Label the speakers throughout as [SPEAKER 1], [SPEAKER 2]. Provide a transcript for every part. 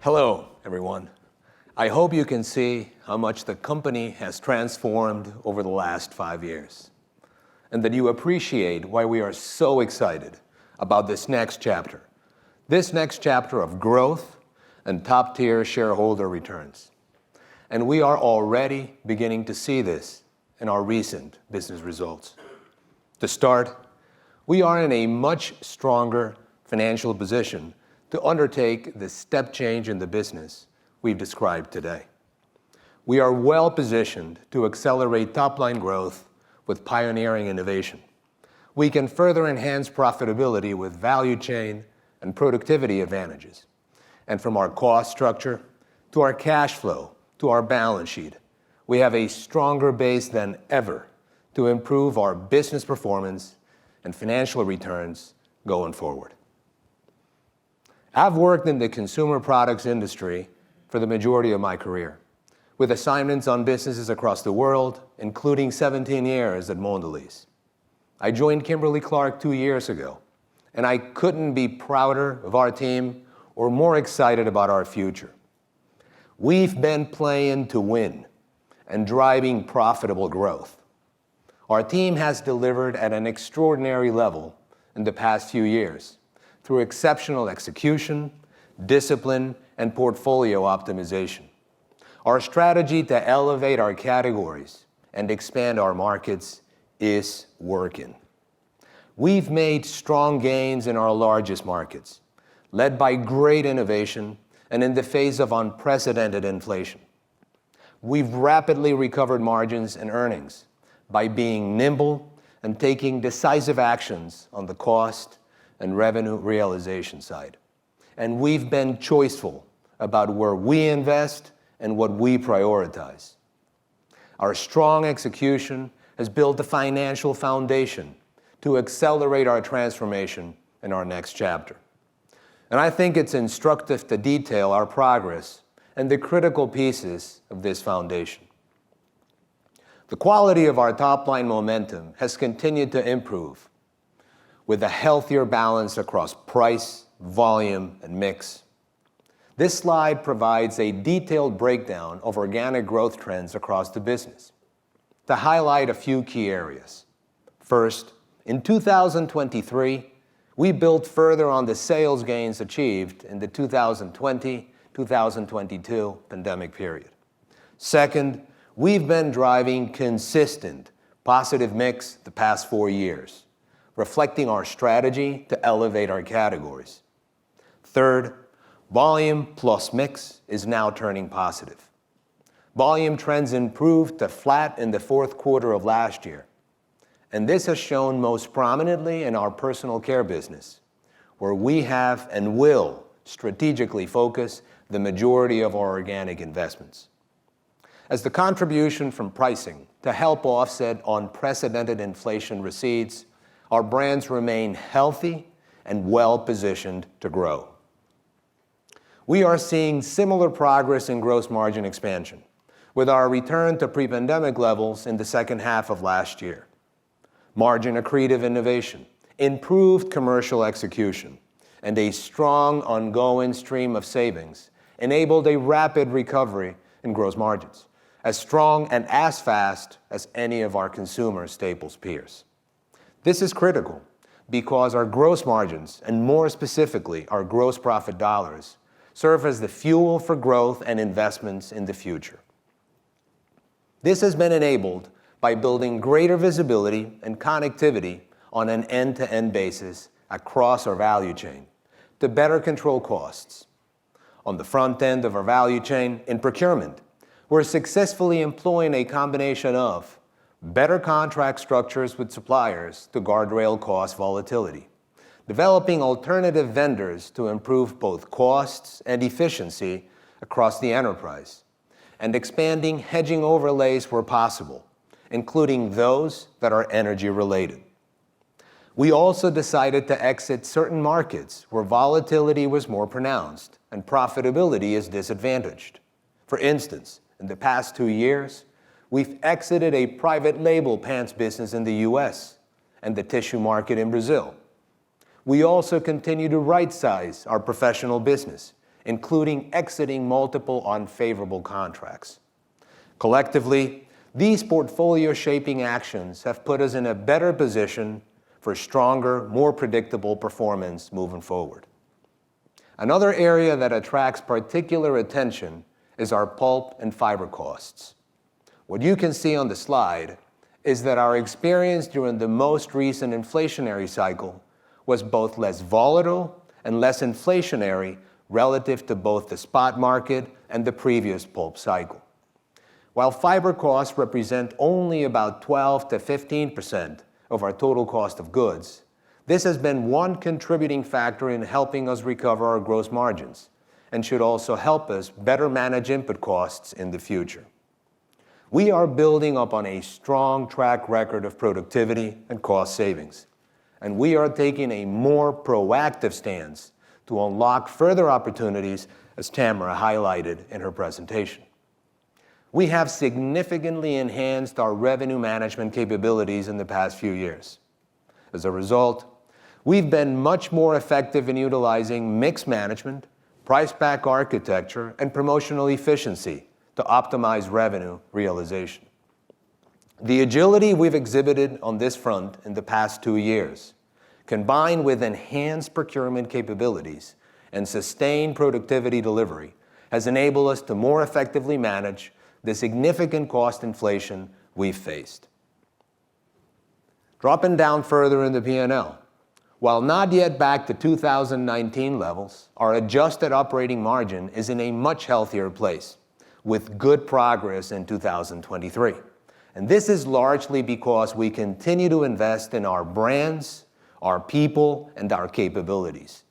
[SPEAKER 1] Hello, everyone. I hope you can see how much the company has transformed over the last 5 years, and that you appreciate why we are so excited about this next chapter of growth and top-tier shareholder returns. And we are already beginning to see this in our recent business results. To start, we are in a much stronger financial position to undertake the step change in the business we've described today. We are well positioned to accelerate top-line growth with pioneering innovation. We can further enhance profitability with value chain and productivity advantages. And from our cost structure to our cash flow to our balance sheet, we have a stronger base than ever to improve our business performance and financial returns going forward. I've worked in the consumer products industry for the majority of my career, with assignments on businesses across the world, including 17 years at Mondelez. I joined Kimberly-Clark 2 years ago, and I couldn't be prouder of our team or more excited about our future. We've been playing to win and driving profitable growth. Our team has delivered at an extraordinary level in the past few years, through exceptional execution, discipline, and portfolio optimization. Our strategy to elevate our categories and expand our markets is working. We've made strong gains in our largest markets, led by great innovation and in the face of unprecedented inflation. We've rapidly recovered margins and earnings by being nimble and taking decisive actions on the cost and revenue realization side. And we've been choiceful about where we invest and what we prioritize. Our strong execution has built the financial foundation to accelerate our transformation in our next chapter. And I think it's instructive to detail our progress and the critical pieces of this foundation. The quality of our top-line momentum has continued to improve, with a healthier balance across price, volume, and mix. This slide provides a detailed breakdown of organic growth trends across the business. To highlight a few key areas. First, in 2023, we built further on the sales gains achieved in the 2020-2022 pandemic period. Second, we've been driving consistent positive mix the past 4 years, reflecting our strategy to elevate our categories. Third, volume plus mix is now turning positive. Volume trends improved to flat in the fourth quarter of last year, and this has shown most prominently in our personal care business, where we have and will strategically focus the majority of our organic investments. As the contribution from pricing to help offset unprecedented inflation recedes, our brands remain healthy and well-positioned to grow. We are seeing similar progress in gross margin expansion, with our return to pre-pandemic levels in the second half of last year. Margin accretive innovation, improved commercial execution, and a strong ongoing stream of savings enabled a rapid recovery in gross margins, as strong and as fast as any of our consumer staples peers. This is critical because our gross margins, and more specifically our gross profit dollars, serve as the fuel for growth and investments in the future. This has been enabled by building greater visibility and connectivity on an end-to-end basis across our value chain to better control costs. On the front end of our value chain, in procurement, we're successfully employing a combination of better contract structures with suppliers to guardrail cost volatility, developing alternative vendors to improve both costs and efficiency across the enterprise, and expanding hedging overlays where possible, including those that are energy-related. We also decided to exit certain markets where volatility was more pronounced and profitability is disadvantaged. For instance, in the past 2 years, we've exited a private label pants business in the US and the tissue market in Brazil. We also continue to right-size our professional business, including exiting multiple unfavorable contracts. Collectively, these portfolio shaping actions have put us in a better position for stronger, more predictable performance moving forward. Another area that attracts particular attention is our pulp and fiber costs. What you can see on the slide is that our experience during the most recent inflationary cycle was both less volatile and less inflationary relative to both the spot market and the previous pulp cycle. While fiber costs represent only about 12 to 15% of our total cost of goods, this has been one contributing factor in helping us recover our gross margins and should also help us better manage input costs in the future. We are building up on a strong track record of productivity and cost savings, and we are taking a more proactive stance to unlock further opportunities, as Tamara highlighted in her presentation. We have significantly enhanced our revenue management capabilities in the past few years. As a result, we've been much more effective in utilizing mix management, price pack architecture, and promotional efficiency to optimize revenue realization. The agility we've exhibited on this front in the past 2 years, combined with enhanced procurement capabilities and sustained productivity delivery, has enabled us to more effectively manage the significant cost inflation we've faced. Dropping down further in the P&L, while not yet back to 2019 levels, our adjusted operating margin is in a much healthier place, with good progress in 2023. And this is largely because we continue to invest in our brands, our people, and our capabilities.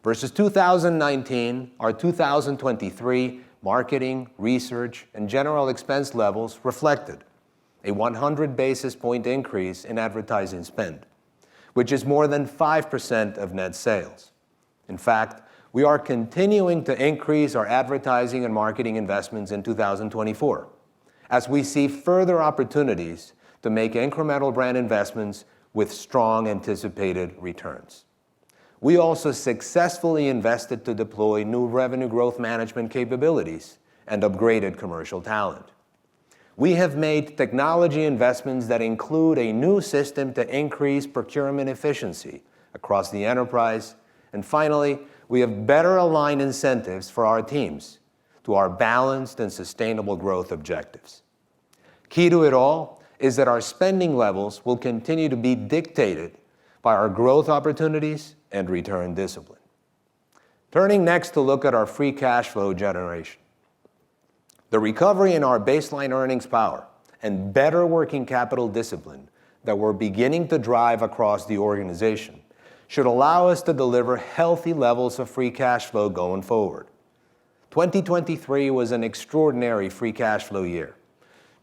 [SPEAKER 1] Versus 2019, our 2023 marketing, research, and general expense levels reflected a 100 basis point increase in advertising spend, which is more than 5% of net sales. In fact, we are continuing to increase our advertising and marketing investments in 2024, as we see further opportunities to make incremental brand investments with strong anticipated returns. We also successfully invested to deploy new revenue growth management capabilities and upgraded commercial talent. We have made technology investments that include a new system to increase procurement efficiency across the enterprise. And finally, we have better aligned incentives for our teams to our balanced and sustainable growth objectives. Key to it all is that our spending levels will continue to be dictated by our growth opportunities and return discipline. Turning next to look at our free cash flow generation. The recovery in our baseline earnings power and better working capital discipline that we're beginning to drive across the organization should allow us to deliver healthy levels of free cash flow going forward. 2023 was an extraordinary free cash flow year,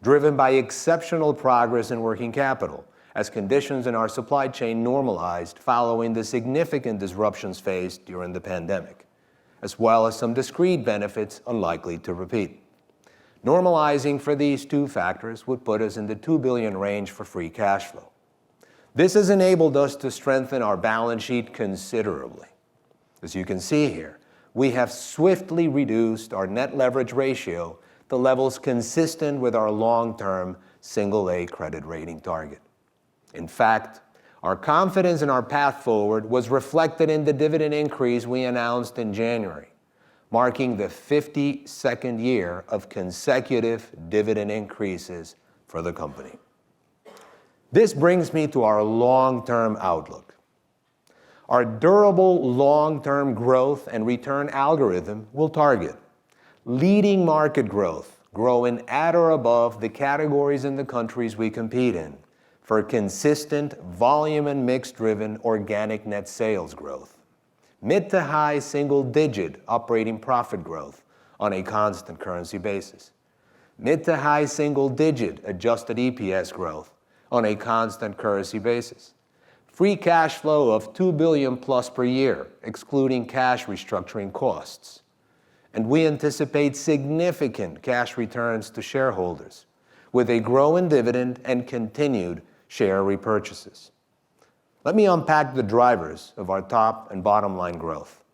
[SPEAKER 1] driven by exceptional progress in working capital as conditions in our supply chain normalized following the significant disruptions faced during the pandemic, as well as some discrete benefits unlikely to repeat. Normalizing for these two factors would put us in the $2 billion range for free cash flow. This has enabled us to strengthen our balance sheet considerably. As you can see here, we have swiftly reduced our net leverage ratio to levels consistent with our long-term single-A credit rating target. In fact, our confidence in our path forward was reflected in the dividend increase we announced in January, marking the 52nd year of consecutive dividend increases for the company. This brings me to our long-term outlook. Our durable long-term growth and return algorithm will target leading market growth, growing at or above the categories in the countries we compete in, for consistent volume and mix-driven organic net sales growth, mid to high single-digit operating profit growth on a constant currency basis, mid to high single-digit adjusted EPS growth on a constant currency basis, free cash flow of $2 billion plus per year, excluding cash restructuring costs, and we anticipate significant cash returns to shareholders with a growing dividend and continued share repurchases. Let me unpack the drivers of our top and bottom line growth.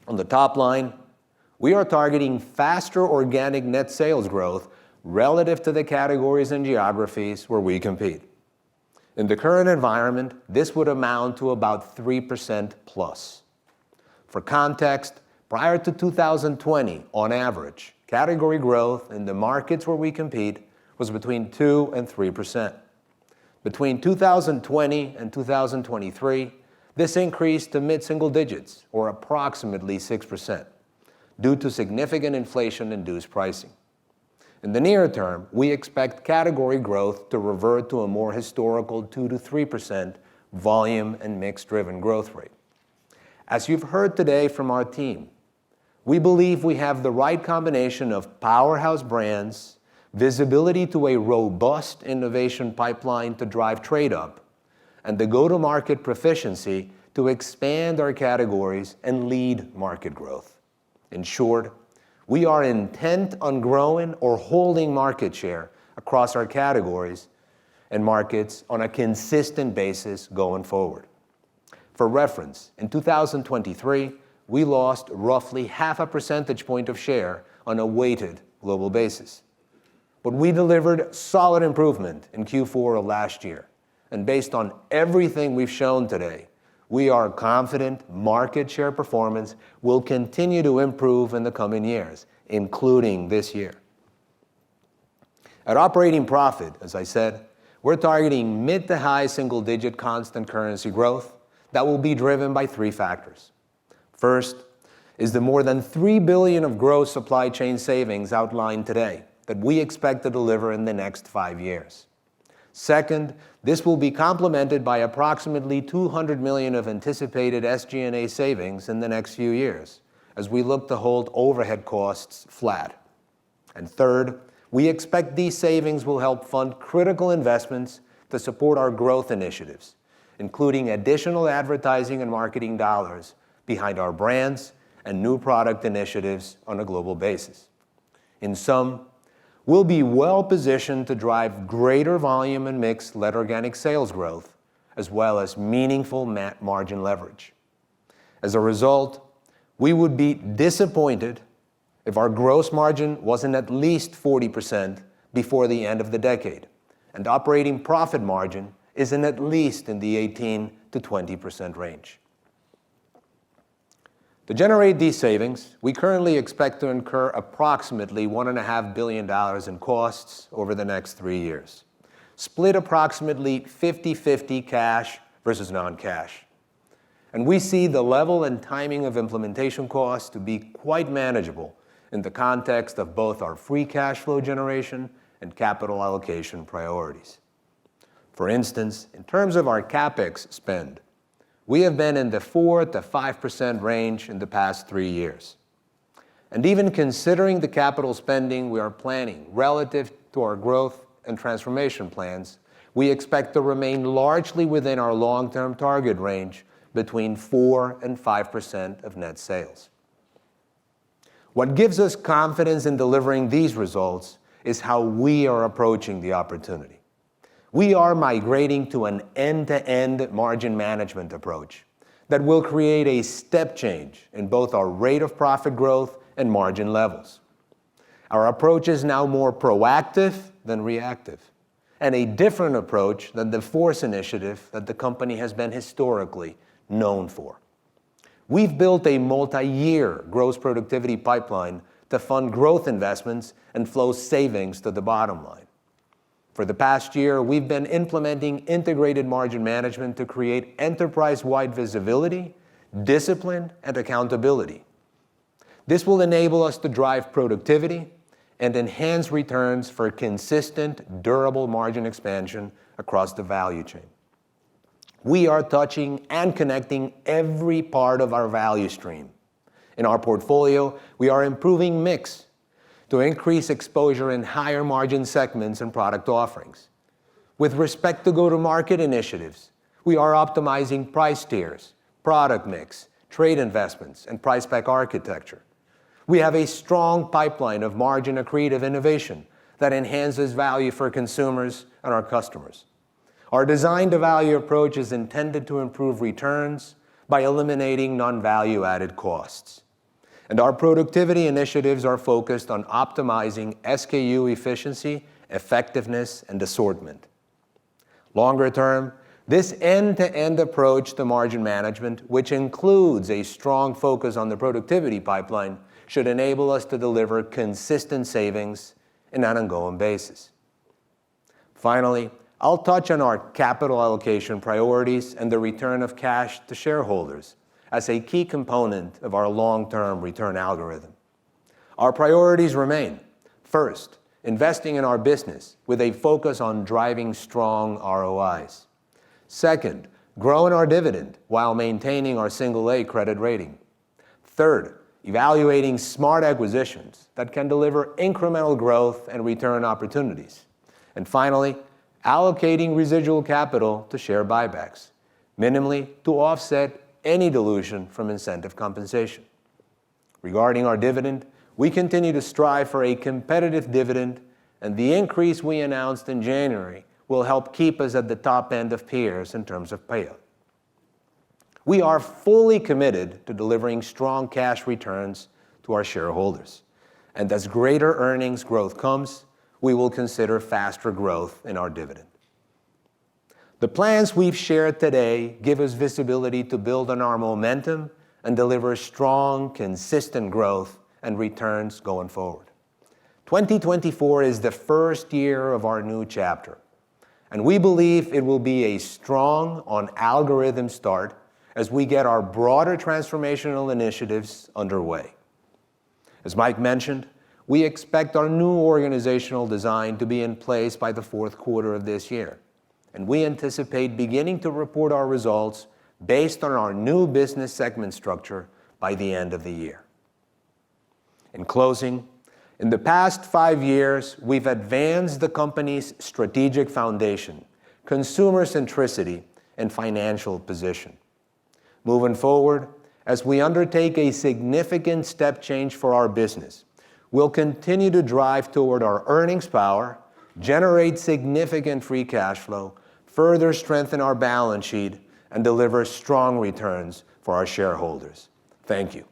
[SPEAKER 1] On the top line, we are targeting faster organic net sales growth relative to the categories and geographies where we compete. In the current environment, this would amount to about 3% plus. For context, prior to 2020, on average, category growth in the markets where we compete was between 2 and 3%. Between 2020 and 2023, this increased to mid-single digits, or approximately 6%, due to significant inflation-induced pricing. In the near term, we expect category growth to revert to a more historical 2 to 3% volume and mix-driven growth rate. As you've heard today from our team, we believe we have the right combination of powerhouse brands, visibility to a robust innovation pipeline to drive trade-up, and the go-to-market proficiency to expand our categories and lead market growth. In short, we are intent on growing or holding market share across our categories and markets on a consistent basis going forward. For reference, in 2023, we lost roughly 0.5 percentage point of share on a weighted global basis. But we delivered solid improvement in Q4 of last year. And based on everything we've shown today, we are confident market share performance will continue to improve in the coming years, including this year. At operating profit, as I said, we're targeting mid to high single-digit constant currency growth that will be driven by 3 factors. First is the more than $3 billion of gross supply chain savings outlined today that we expect to deliver in the next 5 years. Second, this will be complemented by approximately $200 million of anticipated SG&A savings in the next few years, as we look to hold overhead costs flat. And third, we expect these savings will help fund critical investments to support our growth initiatives, including additional advertising and marketing dollars behind our brands and new product initiatives on a global basis. In sum, we'll be well positioned to drive greater volume and mix-led organic sales growth, as well as meaningful margin leverage. As a result, we would be disappointed if our gross margin wasn't at least 40% before the end of the decade, and operating profit margin isn't at least in the 18 to 20% range. To generate these savings, we currently expect to incur approximately $1.5 billion in costs over the next 3 years, split approximately 50-50 cash versus non-cash. And we see the level and timing of implementation costs to be quite manageable in the context of both our free cash flow generation and capital allocation priorities. For instance, in terms of our CapEx spend, we have been in the 4 to 5% range in the past 3 years. And even considering the capital spending we are planning relative to our growth and transformation plans, we expect to remain largely within our long-term target range between 4 and 5% of net sales. What gives us confidence in delivering these results is how we are approaching the opportunity. We are migrating to an end-to-end margin management approach that will create a step change in both our rate of profit growth and margin levels. Our approach is now more proactive than reactive, and a different approach than the Force initiative that the company has been historically known for. We've built a multi-year gross productivity pipeline to fund growth investments and flow savings to the bottom line. For the past year, we've been implementing integrated margin management to create enterprise-wide visibility, discipline, and accountability. This will enable us to drive productivity and enhance returns for consistent, durable margin expansion across the value chain. We are touching and connecting every part of our value stream. In our portfolio, we are improving mix to increase exposure in higher margin segments and product offerings. With respect to go-to-market initiatives, we are optimizing price tiers, product mix, trade investments, and price pack architecture. We have a strong pipeline of margin accretive innovation that enhances value for consumers and our customers. Our design-to-value approach is intended to improve returns by eliminating non-value-added costs. And our productivity initiatives are focused on optimizing SKU efficiency, effectiveness, and assortment. Longer term, this end-to-end approach to margin management, which includes a strong focus on the productivity pipeline, should enable us to deliver consistent savings on an ongoing basis. Finally, I'll touch on our capital allocation priorities and the return of cash to shareholders as a key component of our long-term return algorithm. Our priorities remain: first, investing in our business with a focus on driving strong ROIs. Second, growing our dividend while maintaining our single-A credit rating. Third, evaluating smart acquisitions that can deliver incremental growth and return opportunities. And finally, allocating residual capital to share buybacks, minimally to offset any dilution from incentive compensation. Regarding our dividend, we continue to strive for a competitive dividend, and the increase we announced in January will help keep us at the top end of peers in terms of payout. We are fully committed to delivering strong cash returns to our shareholders, and as greater earnings growth comes, we will consider faster growth in our dividend. The plans we've shared today give us visibility to build on our momentum and deliver strong, consistent growth and returns going forward. 2024 is the first year of our new chapter, and we believe it will be a strong on-algorithm start as we get our broader transformational initiatives underway. As Mike mentioned, we expect our new organizational design to be in place by the fourth quarter of this year, and we anticipate beginning to report our results based on our new business segment structure by the end of the year. In closing, in the past 5 years, we've advanced the company's strategic foundation, consumer centricity, and financial position. Moving forward, as we undertake a significant step change for our business, we'll continue to drive toward our earnings power, generate significant free cash flow, further strengthen our balance sheet, and deliver strong returns for our shareholders. Thank you.